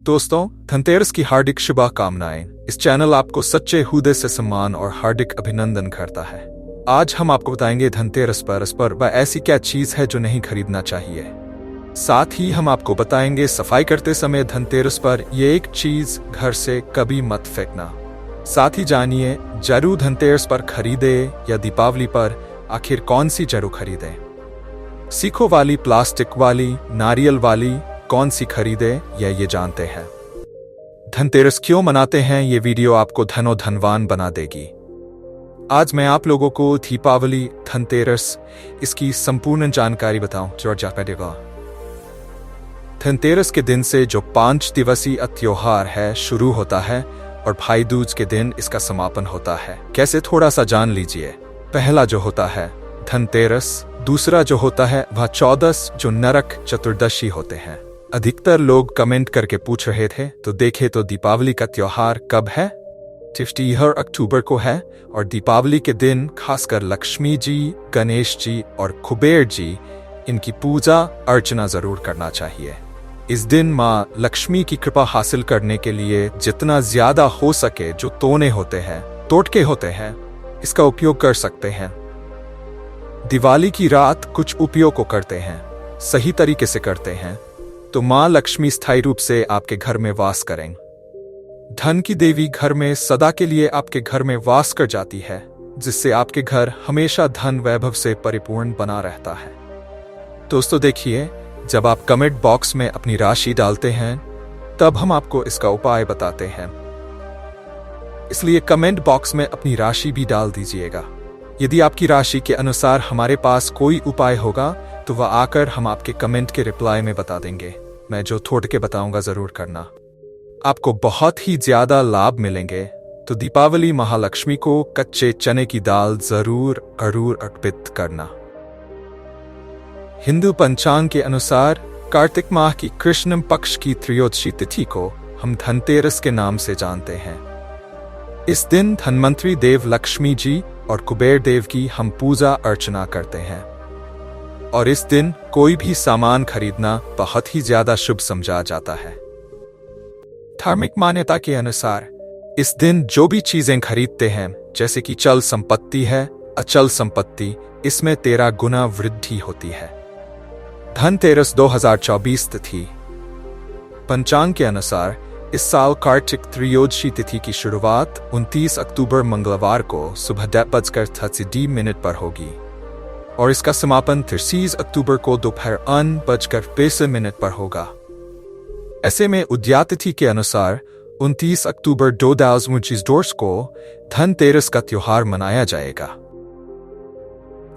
दोस्तों, धनतेरस की हार्दिक शुभकामनाएं। इस चैनल आपको सच्चे हृदय से सम्मान और हार्दिक अभिनंदन करता है। आज हम आपको बताएंगे धनतेरस पर वह ऐसी क्या चीज है जो नहीं खरीदना चाहिए। साथ ही हम आपको बताएंगे सफाई करते समय धनतेरस पर ये एक चीज घर से कभी मत फेंकना। साथ ही जानिए जरूर धनतेरस पर खरीदे या दीपावली पर आखिर कौन सी जरूर खरीदे। सीखों वाली, प्लास्टिक वाली, नारियल वाली, कौन सी खरीदे या ये जानते हैं। धनतेरस क्यों मनाते हैं, ये वीडियो आपको धनवान बना देगी। आज मैं आप लोगों को दीपावली, धनतेरस, इसकी संपूर्ण जानकारी बताऊं जो जाएगा। धनतेरस के दिन से जो 5 दिवसीय त्योहार है शुरू होता है और भाई दूज के दिन इसका समापन होता है। कैसे, थोड़ा सा जान लीजिए। पहला जो होता है धनतेरस, दूसरा जो होता है वह 14 जो नरक चतुर्दशी होते हैं। अधिकतर लोग कमेंट करके पूछ रहे थे, तो देखे तो दीपावली का त्योहार कब है? 15 अक्टूबर को है। और दीपावली के दिन खासकर लक्ष्मी जी, गणेश जी और कुबेर जी, इनकी पूजा अर्चना जरूर करना चाहिए। इस दिन माँ लक्ष्मी की कृपा हासिल करने के लिए जितना ज्यादा हो सके जो तोने होते हैं, टोटके होते हैं, इसका उपयोग कर सकते हैं। दिवाली की रात कुछ उपयोग को करते हैं, सही तरीके से करते हैं, तो माँ लक्ष्मी स्थायी रूप से आपके घर में वास करें। धन की देवी घर में सदा के लिए आपके घर में वास कर जाती है, जिससे आपके घर हमेशा धन वैभव से परिपूर्ण बना रहता है। दोस्तों देखिए, जब आप कमेंट बॉक्स में अपनी राशि डालते हैं तब हम आपको इसका उपाय बताते हैं, इसलिए कमेंट बॉक्स में अपनी राशि भी डाल दीजिएगा। यदि आपकी राशि के अनुसार हमारे पास कोई उपाय होगा तो वह आकर हम आपके कमेंट के रिप्लाई में बता देंगे। मैं जो थोड़ के बताऊंगा जरूर करना, आपको बहुत ही ज्यादा लाभ मिलेंगे। तो दीपावली महालक्ष्मी को कच्चे चने की दाल जरूर अर्पित करना। हिंदू पंचांग के अनुसार कार्तिक माह की कृष्ण पक्ष की त्रयोदशी तिथि को हम धनतेरस के नाम से जानते हैं। इस दिन धनवंतरी देव लक्ष्मी जी और कुबेर देव की हम पूजा अर्चना करते हैं, और इस दिन कोई भी सामान खरीदना बहुत ही ज्यादा शुभ समझा जाता है। धार्मिक मान्यता के अनुसार इस दिन जो भी चीजें खरीदते हैं, जैसे कि चल संपत्ति है, अचल संपत्ति, इसमें 13 गुना वृद्धि होती है। धनतेरस 2024 तिथि पंचांग के अनुसार इस साल कार्तिक त्रयोदशी तिथि की शुरुआत 29 अक्टूबर मंगलवार को सुबह 10:30 पर होगी और इसका समापन 30 अक्टूबर को दोपहर 1:20 पर होगा। ऐसे में उदया तिथि के अनुसार 29 अक्टूबर 2022 को धनतेरस का त्योहार मनाया जाएगा।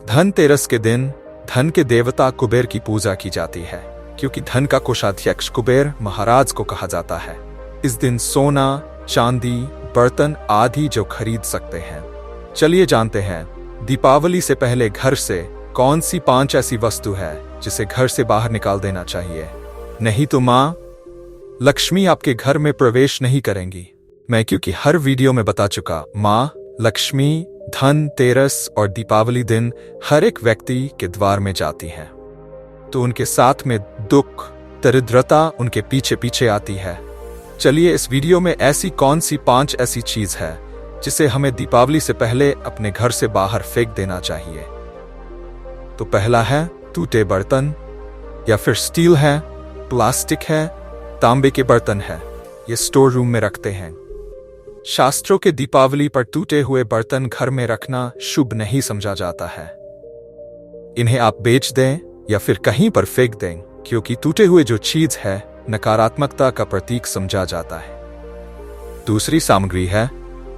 धनतेरस के दिन धन के देवता कुबेर की पूजा की जाती है, क्योंकि धन का कोषाध्यक्ष कुबेर महाराज को कहा जाता है। इस दिन सोना, चांदी, बर्तन आदि जो खरीद सकते हैं। चलिए जानते हैं दीपावली से पहले घर से कौन सी 5 ऐसी वस्तु है जिसे घर से बाहर निकाल देना चाहिए, नहीं तो माँ लक्ष्मी आपके घर में प्रवेश नहीं करेंगी। मैं क्योंकि हर वीडियो में बता चुका, माँ लक्ष्मी धनतेरस और दीपावली दिन हर एक व्यक्ति के द्वार में जाती हैं, तो उनके साथ में दुख, दरिद्रता उनके पीछे पीछे आती है। चलिए इस वीडियो में ऐसी कौन सी 5 ऐसी चीज है जिसे हमें दीपावली से पहले अपने घर से बाहर फेंक देना चाहिए। तो पहला है टूटे बर्तन, या फिर स्टील है, प्लास्टिक है, तांबे के बर्तन है, ये स्टोर रूम में रखते हैं। शास्त्रों के दीपावली पर टूटे हुए बर्तन घर में रखना शुभ नहीं समझा जाता है। इन्हें आप बेच दें या फिर कहीं पर फेंक दें, क्योंकि टूटे हुए जो चीज है नकारात्मकता का प्रतीक समझा जाता है। दूसरी सामग्री है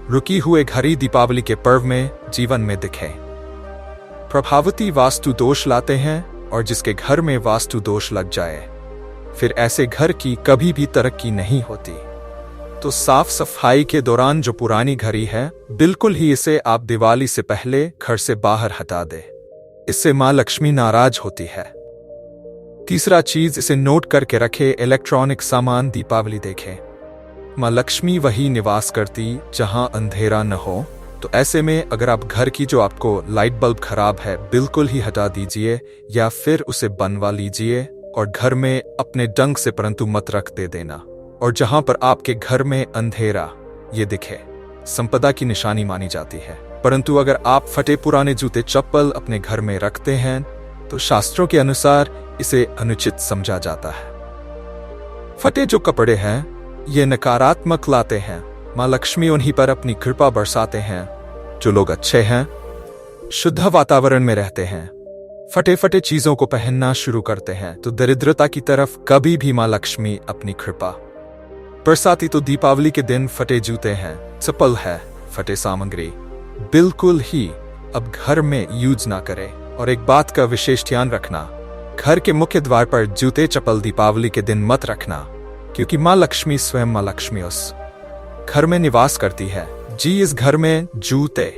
रुकी हुए घड़ी दीपावली के पर्व में जीवन में दिखे। प्रभावती वास्तु दोष लाते हैं, और जिसके घर में वास्तु दोष लग जाए फिर ऐसे घर की कभी भी तरक्की नहीं होती। तो साफ सफाई के दौरान जो पुरानी घड़ी है, बिल्कुल ही इसे आप दिवाली से पहले घर से बाहर हटा दे। इससे माँ लक्ष्मी नाराज होती है। तीसरा चीज, इसे नोट करके रखे, इलेक्ट्रॉनिक सामान दीपावली देखें। माँ लक्ष्मी वही निवास करती जहां अंधेरा न हो, तो ऐसे में अगर आप घर की जो आपको लाइट बल्ब खराब है बिल्कुल ही हटा दीजिए, या फिर उसे बनवा लीजिए और घर में अपने ढंग से परंतु मत रख दे देना। और जहां पर आपके घर में अंधेरा ये दिखे, संपदा की निशानी मानी जाती है। परंतु अगर आप फटे पुराने जूते चप्पल अपने घर में रखते हैं तो शास्त्रों के अनुसार इसे अनुचित समझा जाता है। फटे जो कपड़े हैं ये नकारात्मक लाते हैं। माँ लक्ष्मी उन्हीं पर अपनी कृपा बरसाते हैं जो लोग अच्छे हैं, शुद्ध वातावरण में रहते हैं, फटे फटे चीजों को पहनना शुरू करते हैं तो दरिद्रता की तरफ कभी भी माँ लक्ष्मी अपनी कृपा बरसाती। तो दीपावली के दिन फटे जूते हैं, चप्पल है, फटे सामग्री बिल्कुल ही अब घर में यूज ना करें। और एक बात का विशेष ध्यान रखना, घर के मुख्य द्वार पर जूते चप्पल दीपावली के दिन मत रखना, क्योंकि माँ लक्ष्मी स्वयं माँ लक्ष्मी उस घर में निवास करती है। जी, इस घर में जूते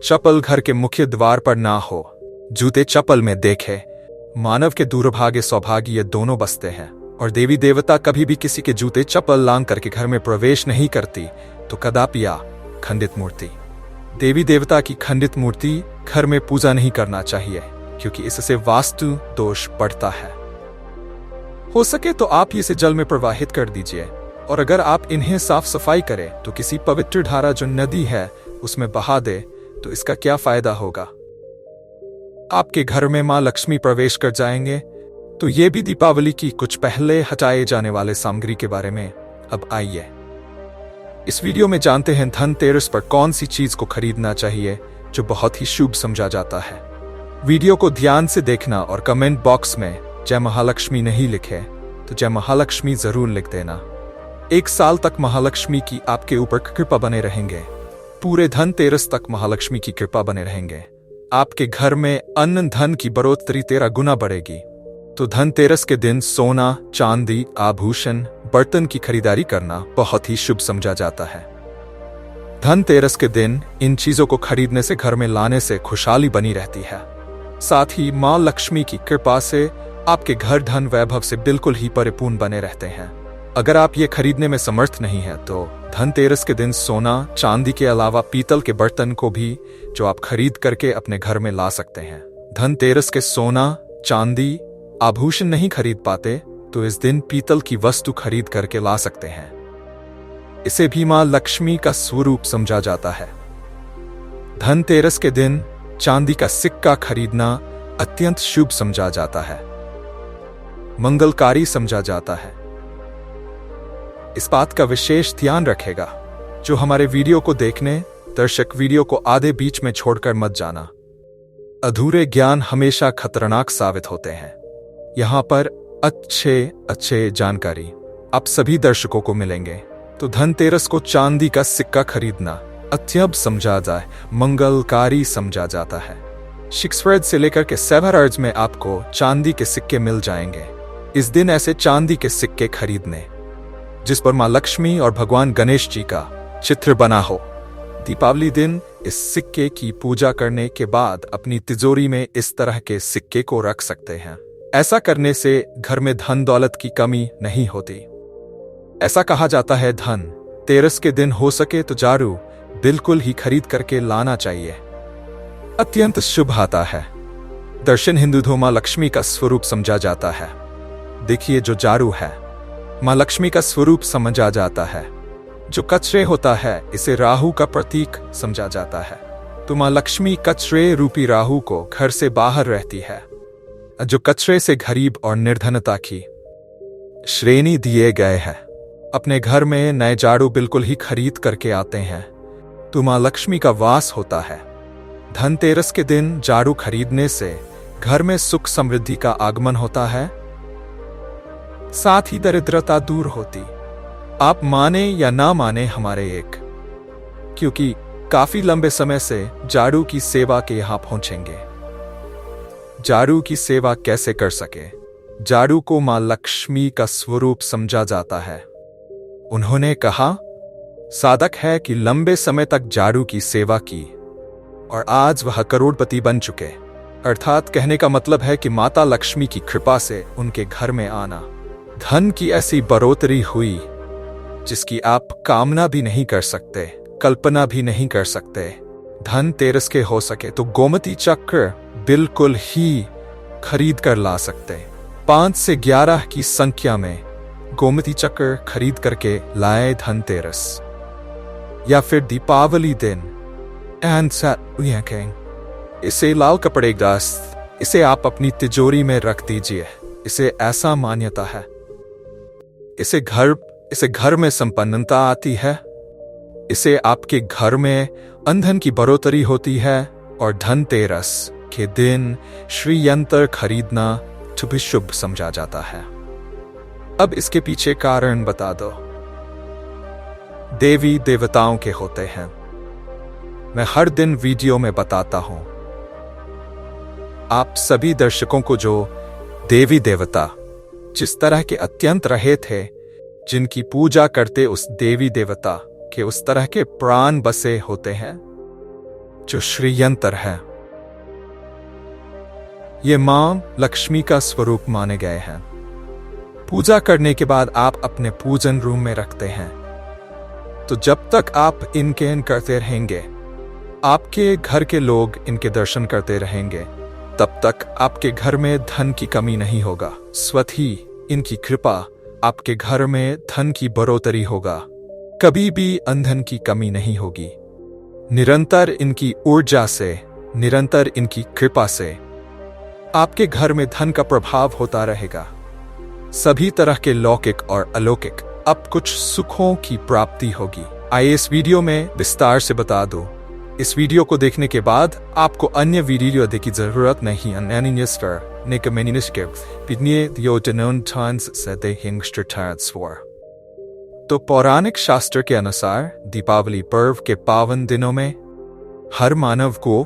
चप्पल घर के मुख्य द्वार पर ना हो। जूते चप्पल में देखे मानव के दुर्भाग्य सौभाग्य ये दोनों बसते हैं। और देवी देवता कभी भी किसी के जूते चप्पल लांग करके घर में प्रवेश नहीं करती। तो कदापि खंडित मूर्ति, देवी देवता की खंडित मूर्ति घर में पूजा नहीं करना चाहिए, क्योंकि इससे वास्तु दोष बढ़ता है। हो सके तो आप इसे जल में प्रवाहित कर दीजिए, और अगर आप इन्हें साफ सफाई करें तो किसी पवित्र धारा जो नदी है उसमें बहा दे तो इसका क्या फायदा होगा। आपके घर में मां लक्ष्मी प्रवेश कर जाएंगे। तो ये भी दीपावली की कुछ पहले हटाए जाने वाले सामग्री के बारे में अब आइए इस वीडियो में जानते हैं धनतेरस पर कौन सी चीज को खरीदना चाहिए जो बहुत ही शुभ समझा जाता है। वीडियो को ध्यान से देखना और कमेंट बॉक्स में जय महालक्ष्मी नहीं लिखे तो जय महालक्ष्मी जरूर लिख देना। 1 साल तक महालक्ष्मी की आपके ऊपर कृपा बने रहेंगे। पूरे धनतेरस तक महालक्ष्मी की कृपा बने रहेंगे। आपके घर में अन्न धन की बढ़ोतरी 13 गुना बढ़ेगी। तो धनतेरस के दिन सोना, चांदी, आभूषण, बर्तन की खरीदारी करना बहुत ही शुभ समझा जाता है। धनतेरस के दिन इन चीजों को खरीदने से, घर में लाने से खुशहाली बनी रहती है। साथ ही मां लक्ष्मी की कृपा से आपके घर धन वैभव से बिल्कुल ही परिपूर्ण बने रहते हैं। अगर आप ये खरीदने में समर्थ नहीं है तो धनतेरस के दिन सोना, चांदी के अलावा पीतल के बर्तन को भी जो आप खरीद करके अपने घर में ला सकते हैं। धनतेरस के सोना, चांदी, आभूषण नहीं खरीद पाते तो इस दिन पीतल की वस्तु खरीद करके ला सकते हैं। इसे भी मां लक्ष्मी का स्वरूप समझा जाता है। धनतेरस के दिन चांदी का सिक्का खरीदना अत्यंत शुभ समझा जाता है, मंगलकारी समझा जाता है। इस बात का विशेष ध्यान रखेगा जो हमारे वीडियो को देखने दर्शक वीडियो को आधे बीच में छोड़कर मत जाना। अधूरे ज्ञान हमेशा खतरनाक साबित होते हैं। यहां पर अच्छे जानकारी आप सभी दर्शकों को मिलेंगे। तो धनतेरस को चांदी का सिक्का खरीदना अत्यंत समझा जाए, मंगलकारी समझा जाता है। शिक्सवर्ड से लेकर के 7 अर्ज में आपको चांदी के सिक्के मिल जाएंगे। इस दिन ऐसे चांदी के सिक्के खरीदने जिस पर मां लक्ष्मी और भगवान गणेश जी का चित्र बना हो। दीपावली दिन इस सिक्के की पूजा करने के बाद अपनी तिजोरी में इस तरह के सिक्के को रख सकते हैं। ऐसा करने से घर में धन दौलत की कमी नहीं होती। ऐसा कहा जाता है धन तेरस के दिन हो सके तो जारू बिल्कुल ही खरीद करके लाना चाहिए, अत्यंत शुभ आता है। दर्शन हिंदू धो मां लक्ष्मी का स्वरूप समझा जाता है। देखिए जो जारू है मां लक्ष्मी का स्वरूप समझा जाता है। जो कचरे होता है इसे राहु का प्रतीक समझा जाता है। तो मां लक्ष्मी कचरे रूपी राहु को घर से बाहर रहती है, जो कचरे से गरीब और निर्धनता की श्रेणी दिए गए हैं। अपने घर में नए झाड़ू बिल्कुल ही खरीद करके आते हैं तो मां लक्ष्मी का वास होता है। धनतेरस के दिन झाड़ू खरीदने से घर में सुख समृद्धि का आगमन होता है, साथ ही दरिद्रता दूर होती। आप माने या ना माने हमारे एक, क्योंकि काफी लंबे समय से झाड़ू की सेवा के यहां पहुंचेंगे। झाड़ू की सेवा कैसे कर सके? झाड़ू को मां लक्ष्मी का स्वरूप समझा जाता है। उन्होंने कहा साधक है कि लंबे समय तक झाड़ू की सेवा की और आज वह करोड़पति बन चुके। अर्थात कहने का मतलब है कि माता लक्ष्मी की कृपा से उनके घर में आना, धन की ऐसी बढ़ोतरी हुई जिसकी आप कामना भी नहीं कर सकते, कल्पना भी नहीं कर सकते। धनतेरस के हो सके तो गोमती चक्र बिल्कुल ही खरीद कर ला सकते। 5 से 11 की संख्या में गोमती चक्र खरीद करके लाए धनतेरस या फिर दीपावली दिन इसे लाल कपड़े दस्त इसे आप अपनी तिजोरी में रख दीजिए। इसे ऐसा मान्यता है, इसे घर में संपन्नता आती है, इसे आपके घर में अंधन की बढ़ोतरी होती है और धनतेरस के दिन श्री यंत्र खरीदना भी शुभ समझा जाता है। अब इसके पीछे कारण बता दो। देवी देवताओं के होते हैं, मैं हर दिन वीडियो में बताता हूं। आप सभी दर्शकों को जो देवी देवता जिस तरह के अत्यंत रहे थे, जिनकी पूजा करते उस देवी देवता के उस तरह के प्राण बसे होते हैं जो श्रीयंत्र है। ये मां लक्ष्मी का स्वरूप माने गए हैं। पूजा करने के बाद आप अपने पूजन रूम में रखते हैं, तो जब तक आप इनके करते रहेंगे, आपके घर के लोग इनके दर्शन करते रहेंगे, तब तक आपके घर में धन की कमी नहीं होगा। स्वतः ही इनकी कृपा आपके घर में धन की बढ़ोतरी होगा, कभी भी अंधन की कमी नहीं होगी। निरंतर इनकी ऊर्जा से, निरंतर इनकी कृपा से आपके घर में धन का प्रभाव होता रहेगा। सभी तरह के लौकिक और अलौकिक अब कुछ सुखों की प्राप्ति होगी। आइए इस वीडियो में विस्तार से बता दूं। इस वीडियो को देखने के बाद आपको अन्य वीडियो देखने की जरूरत नहीं। तो पौराणिक शास्त्र के अनुसार दीपावली पर्व के पावन दिनों में हर मानव को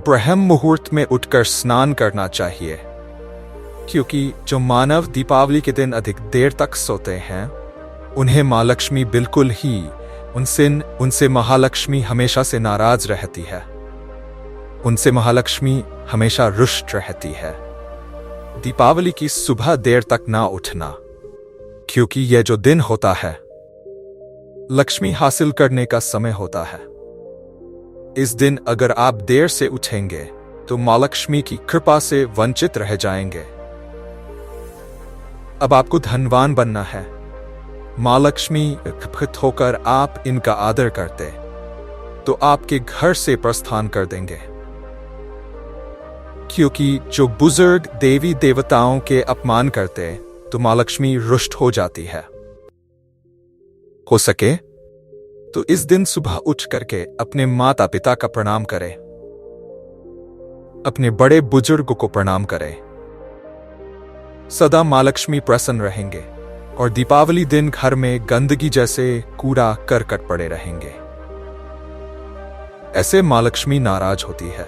ब्रह्म मुहूर्त में उठकर स्नान करना चाहिए, क्योंकि जो मानव दीपावली के दिन अधिक देर तक सोते हैं, उन्हें मां लक्ष्मी बिल्कुल ही उनसे महालक्ष्मी हमेशा से नाराज रहती है। उनसे महालक्ष्मी हमेशा रुष्ट रहती है। दीपावली की सुबह देर तक ना उठना, क्योंकि यह जो दिन होता है लक्ष्मी हासिल करने का समय होता है। इस दिन अगर आप देर से उठेंगे तो मां लक्ष्मी की कृपा से वंचित रह जाएंगे। अब आपको धनवान बनना है। मां लक्ष्मी कृपित होकर आप इनका आदर करते तो आपके घर से प्रस्थान कर देंगे, क्योंकि जो बुजुर्ग देवी देवताओं के अपमान करते तो मां लक्ष्मी रुष्ट हो जाती है। हो सके तो इस दिन सुबह उठ करके अपने माता पिता का प्रणाम करें, अपने बड़े बुजुर्ग को प्रणाम करें। सदा मां लक्ष्मी प्रसन्न रहेंगे और दीपावली दिन घर में गंदगी जैसे कूड़ा करकट पड़े रहेंगे। ऐसे मां लक्ष्मी नाराज होती है।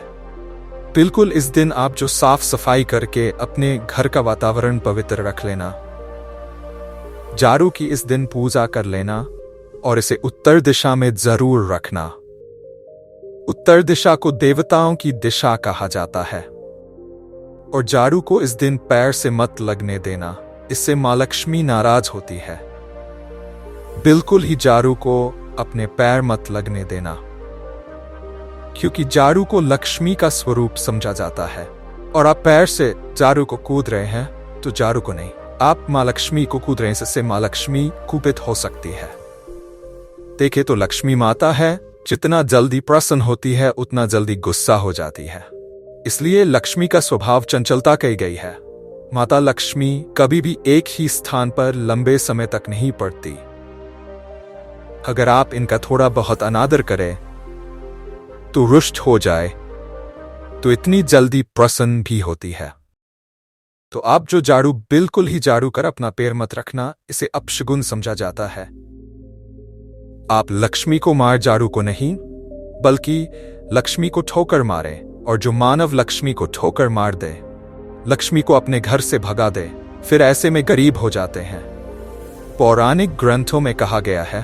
बिल्कुल इस दिन आप जो साफ सफाई करके अपने घर का वातावरण पवित्र रख लेना, जारू की इस दिन पूजा कर लेना और इसे उत्तर दिशा में जरूर रखना। उत्तर दिशा को देवताओं की दिशा कहा जाता है और जारू को इस दिन पैर से मत लगने देना, इससे मां लक्ष्मी नाराज होती है। बिल्कुल ही जारू को अपने पैर मत लगने देना, क्योंकि जारू को लक्ष्मी का स्वरूप समझा जाता है और आप पैर से जारू को कूद रहे हैं तो जारू को नहीं, आप मां लक्ष्मी को कूद रहे हैं, इससे मां लक्ष्मी कुपित हो सकती है। देखे तो लक्ष्मी माता है, जितना जल्दी प्रसन्न होती है उतना जल्दी गुस्सा हो जाती है। इसलिए लक्ष्मी का स्वभाव चंचलता कही गई है। माता लक्ष्मी कभी भी एक ही स्थान पर लंबे समय तक नहीं पड़ती। अगर आप इनका थोड़ा बहुत अनादर करें तो रुष्ट हो जाए तो इतनी जल्दी प्रसन्न भी होती है। तो आप जो जारू बिल्कुल ही जारू कर अपना पैर मत रखना, इसे अपशगुन समझा जाता है। आप लक्ष्मी को मार जारू को नहीं, बल्कि लक्ष्मी को ठोकर मारे, और जो मानव लक्ष्मी को ठोकर मार दे, लक्ष्मी को अपने घर से भगा दे, फिर ऐसे में गरीब हो जाते हैं। पौराणिक ग्रंथों में कहा गया है,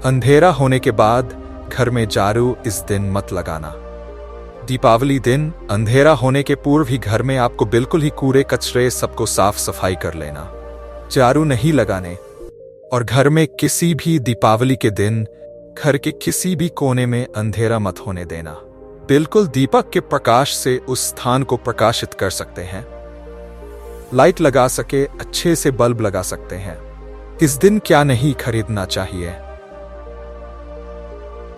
अंधेरा होने के बाद घर में जारू इस दिन मत लगाना। दीपावली दिन अंधेरा होने के पूर्व ही घर में आपको बिल्कुल ही कूड़े कचरे सबको साफ सफाई कर लेना, जारू नहीं लगाने। और घर में किसी भी दीपावली के दिन घर के किसी भी कोने में अंधेरा मत होने देना। बिल्कुल दीपक के प्रकाश से उस स्थान को प्रकाशित कर सकते हैं। लाइट लगा सके अच्छे से बल्ब लगा सकते हैं, इस दिन क्या नहीं खरीदना चाहिए।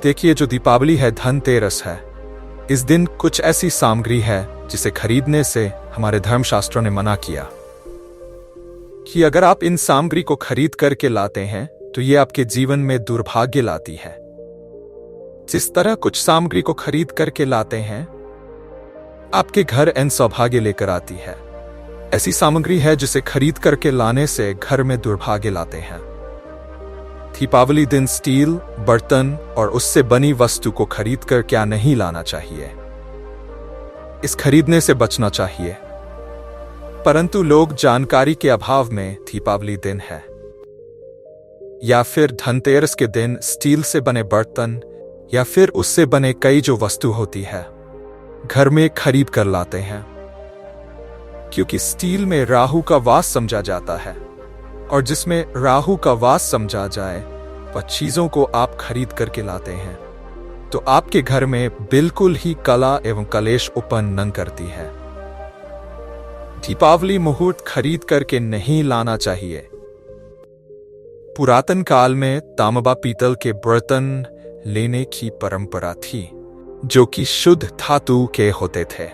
देखिए, जो दीपावली है, धनतेरस है। इस दिन कुछ ऐसी सामग्री है जिसे खरीदने से हमारे धर्मशास्त्रों ने मना किया कि अगर आप इन सामग्री को खरीद करके लाते हैं तो ये आपके जीवन में दुर्भाग्य लाती है। जिस तरह कुछ सामग्री को खरीद करके लाते हैं आपके घर एन सौभाग्य लेकर आती है, ऐसी सामग्री है जिसे खरीद करके लाने से घर में दुर्भाग्य लाते हैं। दीपावली दिन स्टील, बर्तन और उससे बनी वस्तु को खरीद कर क्या नहीं लाना चाहिए। इस खरीदने से बचना चाहिए, परंतु लोग जानकारी के अभाव में दीपावली दिन है या फिर धनतेरस के दिन स्टील से बने बर्तन या फिर उससे बने कई जो वस्तु होती है घर में खरीद कर लाते हैं, क्योंकि स्टील में राहु का वास समझा जाता है और जिसमें राहु का वास समझा जाए वह चीजों को आप खरीद करके लाते हैं तो आपके घर में बिल्कुल ही कला एवं कलेश उत्पन्न न करती है। दीपावली मुहूर्त खरीद करके नहीं लाना चाहिए। पुरातन काल में तांबा पीतल के बर्तन लेने की परंपरा थी जो कि शुद्ध धातु के होते थे,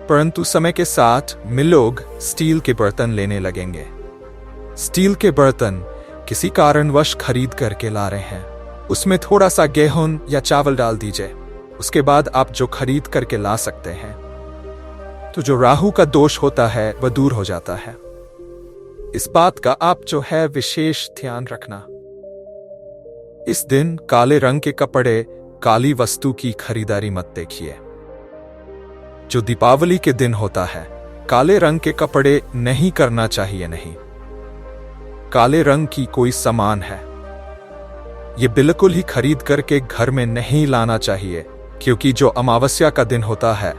परंतु समय के साथ लोग स्टील के बर्तन लेने लगेंगे। स्टील के बर्तन किसी कारणवश खरीद करके ला रहे हैं, उसमें थोड़ा सा गेहूं या चावल डाल दीजिए, उसके बाद आप जो खरीद करके ला सकते हैं तो जो राहु का दोष होता है वह दूर हो जाता है। इस बात का आप जो है विशेष ध्यान रखना। इस दिन काले रंग के कपड़े, काली वस्तु की खरीदारी मत देखिए। जो दीपावली के दिन होता है काले रंग के कपड़े नहीं करना चाहिए। नहीं, काले रंग की कोई सामान है ये बिल्कुल ही खरीद करके घर में नहीं लाना चाहिए, क्योंकि जो अमावस्या का दिन होता है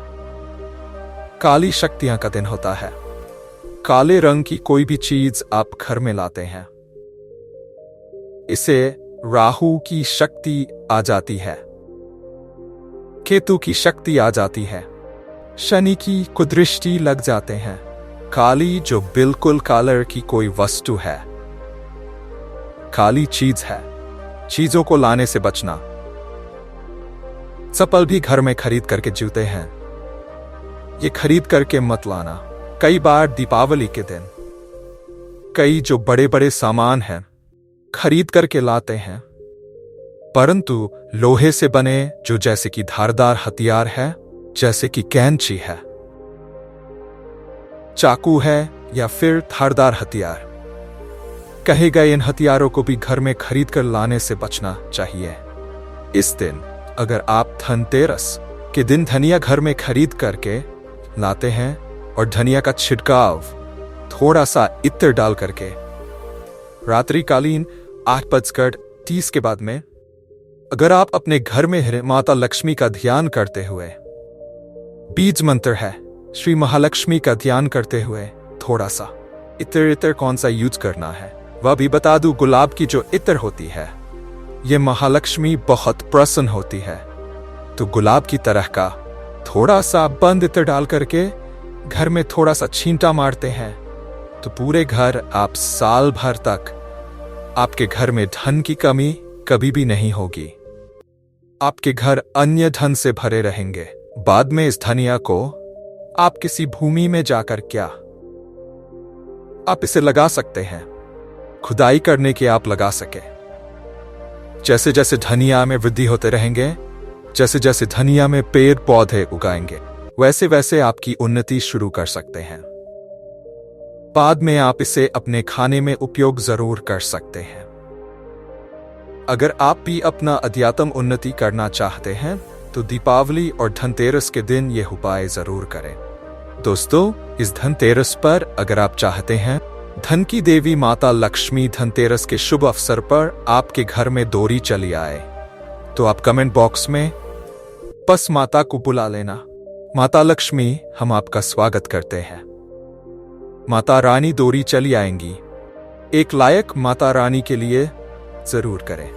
काली शक्तियां का दिन होता है। काले रंग की कोई भी चीज आप घर में लाते हैं इसे राहु की शक्ति आ जाती है, केतु की शक्ति आ जाती है, शनि की कुदृष्टि लग जाते हैं। काली जो बिल्कुल कलर की कोई वस्तु है, काली चीज है, चीजों को लाने से बचना। चप्पल भी घर में खरीद करके जूते हैं, ये खरीद करके मत लाना। कई बार दीपावली के दिन कई जो बड़े बड़े सामान हैं खरीद करके लाते हैं, परंतु लोहे से बने जो जैसे कि धारदार हथियार है, जैसे कि कैंची है, चाकू है या फिर धारदार हथियार, कहे गए इन हथियारों को भी घर में खरीद कर लाने से बचना चाहिए। इस दिन अगर आप धनतेरस के दिन धनिया घर में खरीद करके लाते हैं और धनिया का छिड़काव थोड़ा सा इत्र डाल करके रात्रिकालीन 8:30 के बाद में अगर आप अपने घर में माता लक्ष्मी का ध्यान करते हुए, बीज मंत्र है श्री महालक्ष्मी का ध्यान करते हुए थोड़ा सा इत्र कौन सा यूज करना है वह भी बता दूं। गुलाब की जो इत्र होती है ये महालक्ष्मी बहुत प्रसन्न होती है, तो गुलाब की तरह का थोड़ा सा बंद इत्र डाल करके घर में थोड़ा सा छींटा मारते हैं तो पूरे घर आप साल भर तक आपके घर में धन की कमी कभी भी नहीं होगी। आपके घर अन्य धन से भरे रहेंगे। बाद में इस धनिया को आप किसी भूमि में जाकर क्या आप इसे लगा सकते हैं, खुदाई करने के आप लगा सके। जैसे जैसे धनिया में वृद्धि होते रहेंगे, जैसे जैसे धनिया में पेड़ पौधे उगाएंगे, वैसे वैसे आपकी उन्नति शुरू कर सकते हैं। बाद में आप इसे अपने खाने में उपयोग जरूर कर सकते हैं। अगर आप भी अपना अध्यात्म उन्नति करना चाहते हैं तो दीपावली और धनतेरस के दिन यह उपाय जरूर करें। दोस्तों, इस धनतेरस पर अगर आप चाहते हैं धन की देवी माता लक्ष्मी धनतेरस के शुभ अवसर पर आपके घर में दौरी चली आए तो आप कमेंट बॉक्स में बस माता को बुला लेना। माता लक्ष्मी, हम आपका स्वागत करते हैं। माता रानी दौरी चली आएंगी। एक लायक माता रानी के लिए जरूर करें।